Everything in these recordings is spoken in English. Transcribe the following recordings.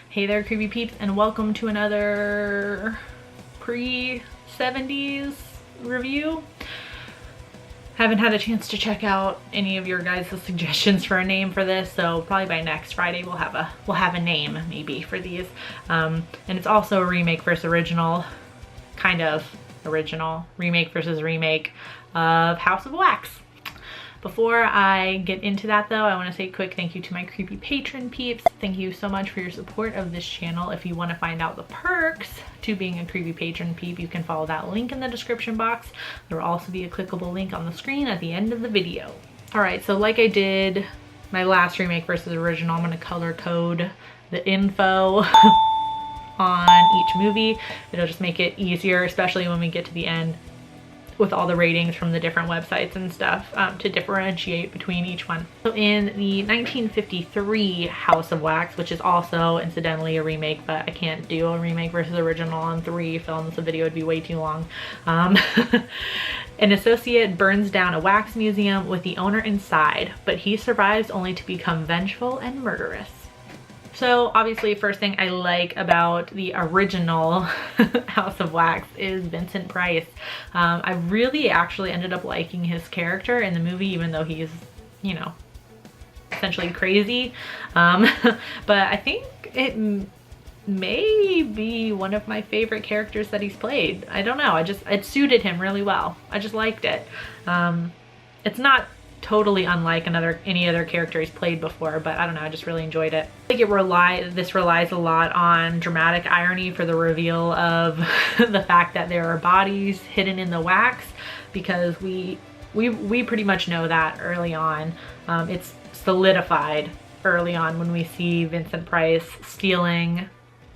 Hey there, creepy peeps, and welcome to another pre-70s review. Haven't had a chance to check out any of your guys' suggestions for a name for this, so probably by next Friday we'll have a name maybe for these. And it's also a remake versus original, kind of original, remake versus remake of House of Wax. Before I get into that though, I want to say a quick thank you to my creepy patron peeps. Thank you so much for your support of this channel. If you want to find out the perks to being a creepy patron peep, you can follow that link in the description box. There will also be a clickable link on the screen at the end of the video. Alright, so like I did my last remake versus original, I'm going to color code the info on each movie. It'll just make it easier, especially when we get to the end with all the ratings from the different websites and stuff, to differentiate between each one. So in the 1953 House of Wax, which is also incidentally a remake, but I can't do a remake versus original on 3 films, the video would be way too long. An associate burns down a wax museum with the owner inside, but he survives only to become vengeful and murderous. So obviously, first thing I like about the original House of Wax is Vincent Price. I really actually ended up liking his character in the movie, even though he's, you know, essentially crazy. But I think it may be one of my favorite characters that he's played. I don't know, it suited him really well. I just liked it. It's not totally unlike any other character he's played before, but I don't know, I just really enjoyed it. I think this relies a lot on dramatic irony for the reveal of the fact that there are bodies hidden in the wax, because we pretty much know that early on. It's solidified early on when we see Vincent Price stealing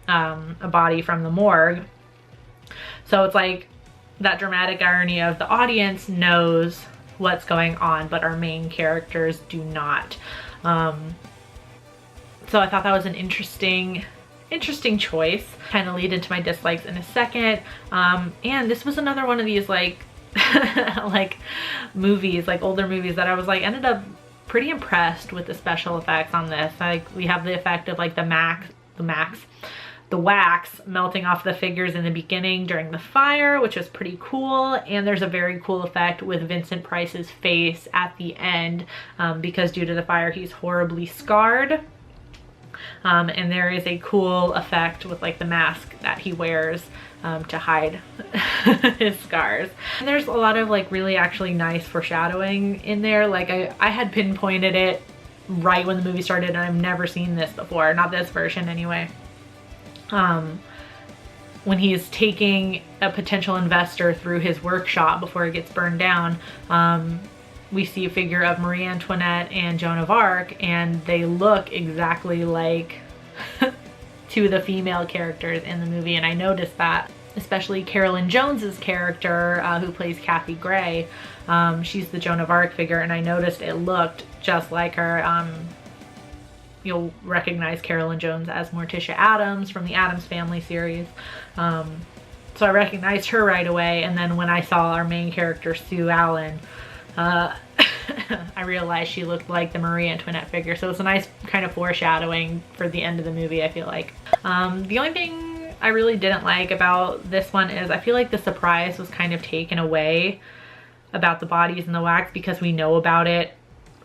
a body from the morgue. So it's like that dramatic irony of the audience knows what's going on, but our main characters do not. So I thought that was an interesting choice. Kind of lead into my dislikes in a second. And this was another one of these like like movies, like older movies, that I was like ended up pretty impressed with the special effects on this. Like we have the effect of like the wax melting off the figures in the beginning during the fire, which was pretty cool. And there's a very cool effect with Vincent Price's face at the end, because due to the fire he's horribly scarred. And there is a cool effect with like the mask that he wears to hide his scars. And there's a lot of like really actually nice foreshadowing in there. Like I had pinpointed it right when the movie started, and I've never seen this before, not this version anyway. When he's taking a potential investor through his workshop before it gets burned down, we see a figure of Marie Antoinette and Joan of Arc, and they look exactly like two of the female characters in the movie. And I noticed that, especially Carolyn Jones's character, who plays Kathy Gray. She's the Joan of Arc figure, and I noticed it looked just like her. You'll recognize Carolyn Jones as Morticia Addams from the Addams Family series. So I recognized her right away, and then when I saw our main character, Sue Allen, I realized she looked like the Marie Antoinette figure. So it's a nice kind of foreshadowing for the end of the movie, I feel like. The only thing I really didn't like about this one is I feel like the surprise was kind of taken away about the bodies in the wax, because we know about it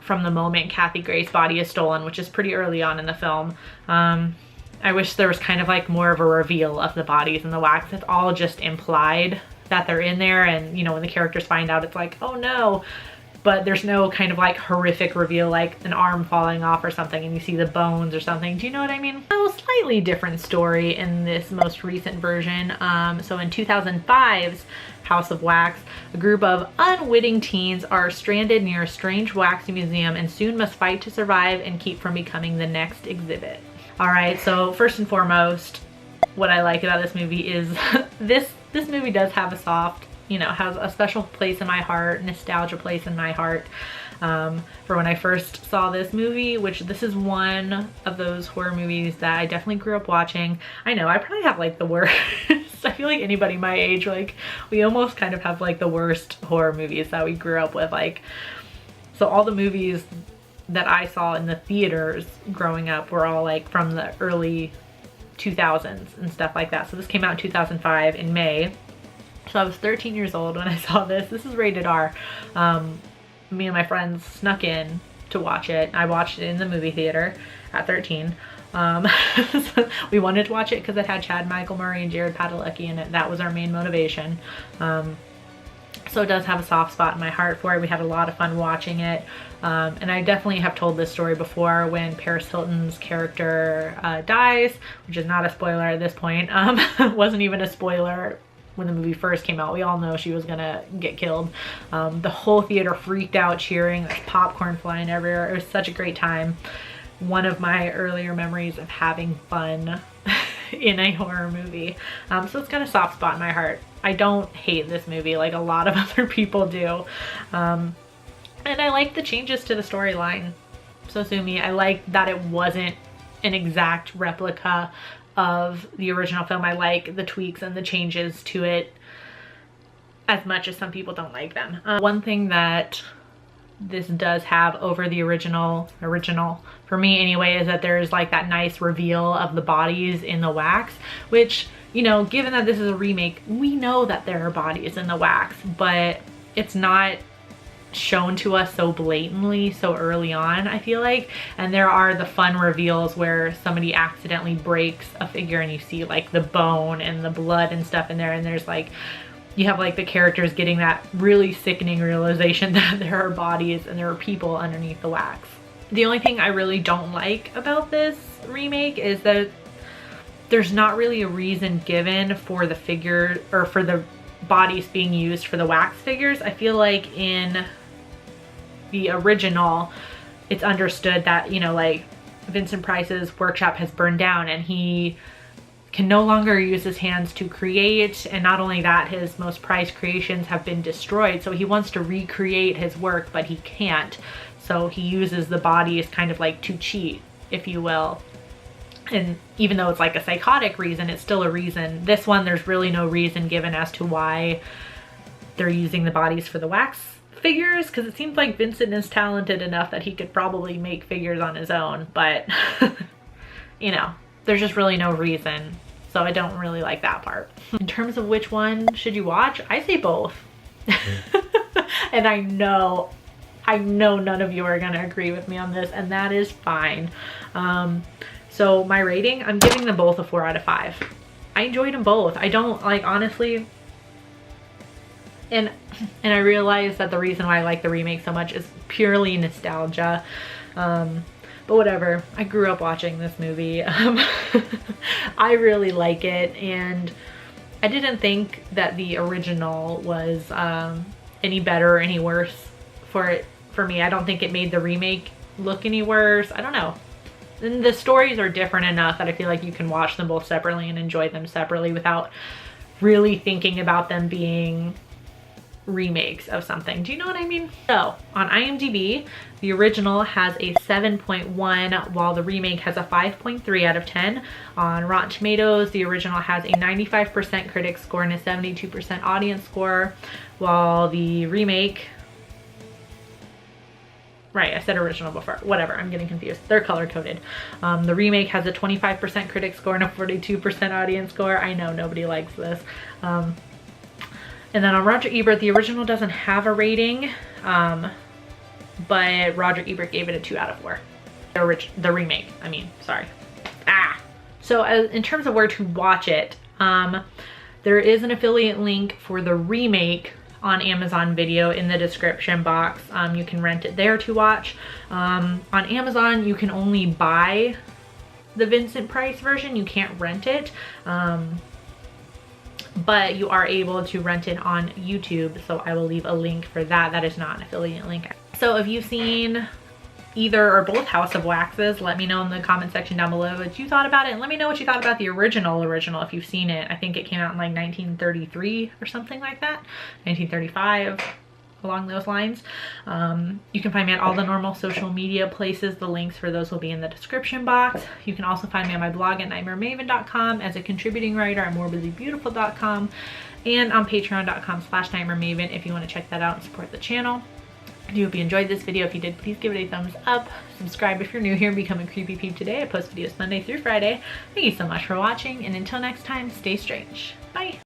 from the moment Kathy Gray's body is stolen, which is pretty early on in the film. I wish there was kind of like more of a reveal of the bodies in the wax. It's all just implied that they're in there, and you know, when the characters find out, it's like, oh no, but there's no kind of like horrific reveal, like an arm falling off or something and you see the bones or something. Do you know what I mean? A slightly different story in this most recent version. So in 2005's House of Wax, a group of unwitting teens are stranded near a strange wax museum and soon must fight to survive and keep from becoming the next exhibit. All right, so first and foremost, what I like about this movie is this movie does have a soft, you know, has a special place in my heart, nostalgia place in my heart, for when I first saw this movie, which this is one of those horror movies that I definitely grew up watching. I know I probably have like the worst I feel like anybody my age, like we almost kind of have like the worst horror movies that we grew up with. Like, so all the movies that I saw in the theaters growing up were all like from the early 2000s and stuff like that. So this came out in 2005 in May. So I was 13 years old when I saw this. This is rated R. Me and my friends snuck in to watch it. I watched it in the movie theater at 13. So we wanted to watch it because it had Chad Michael Murray and Jared Padalecki in it. That was our main motivation. So it does have a soft spot in my heart for it. We had a lot of fun watching it. And I definitely have told this story before when Paris Hilton's character dies, which is not a spoiler at this point. Wasn't even a spoiler when the movie first came out. We all know she was gonna get killed. The whole theater freaked out cheering. There's popcorn flying everywhere. It was such a great time. One of my earlier memories of having fun in a horror movie. So it's got a soft spot in my heart. I don't hate this movie like a lot of other people do. And I like the changes to the storyline. So sue me. I like that it wasn't an exact replica of the original film. I like the tweaks and the changes to it as much as some people don't like them. One thing that this does have over the original for me anyway, is that there's like that nice reveal of the bodies in the wax, which, you know, given that this is a remake, we know that there are bodies in the wax, but it's not shown to us so blatantly so early on, I feel like. And there are the fun reveals where somebody accidentally breaks a figure and you see like the bone and the blood and stuff in there, and there's like, you have like the characters getting that really sickening realization that there are bodies and there are people underneath the wax. The only thing I really don't like about this remake is that there's not really a reason given for the figure or for the bodies being used for the wax figures. I feel like in the original, it's understood that, you know, like Vincent Price's workshop has burned down and he can no longer use his hands to create, and not only that, his most prized creations have been destroyed, so he wants to recreate his work but he can't, so he uses the bodies kind of like to cheat, if you will. And even though it's like a psychotic reason, it's still a reason. This one, there's really no reason given as to why they're using the bodies for the wax figures, because it seems like Vincent is talented enough that he could probably make figures on his own, but you know, there's just really no reason. So I don't really like that part. In terms of which one should you watch, I say both. And I know none of you are gonna agree with me on this, and that is fine. So my rating, I'm giving them both a 4 out of 5. I enjoyed them both. I don't, like, honestly, and I realize that the reason why I like the remake so much is purely nostalgia. But whatever, I grew up watching this movie. I really like it, and I didn't think that the original was any better or any worse for me. I don't think it made the remake look any worse. I don't know. And the stories are different enough that I feel like you can watch them both separately and enjoy them separately without really thinking about them being remakes of something. Do you know what I mean? So on IMDb, the original has a 7.1 while the remake has a 5.3 out of 10. On Rotten Tomatoes, the original has a 95% critic score and a 72% audience score, while the remake, right, I said original before, whatever, I'm getting confused. They're color coded. The remake has a 25% critic score and a 42% audience score. I know nobody likes this. And then on Roger Ebert, the original doesn't have a rating, but Roger Ebert gave it a 2 out of 4. The remake, I mean, sorry. So in terms of where to watch it, there is an affiliate link for the remake on Amazon Video in the description box. You can rent it there to watch. On Amazon, you can only buy the Vincent Price version. You can't rent it. But you are able to rent it on YouTube, so I will leave a link for that. That is not an affiliate link. So if you've seen either or both House of Waxes, let me know in the comment section down below what you thought about it, and let me know what you thought about the original if you've seen it. I think it came out in like 1933 or something like that, 1935, along those lines. You can find me at all the normal social media places. The links for those will be in the description box. You can also find me on my blog at nightmaremaven.com, as a contributing writer at morbidlybeautiful.com, and on patreon.com/nightmaremaven if you want to check that out and support the channel. I do hope you enjoyed this video. If you did, please give it a thumbs up. Subscribe if you're new here and become a creepy peep today. I post videos Monday through Friday. Thank you so much for watching, and until next time, stay strange. Bye.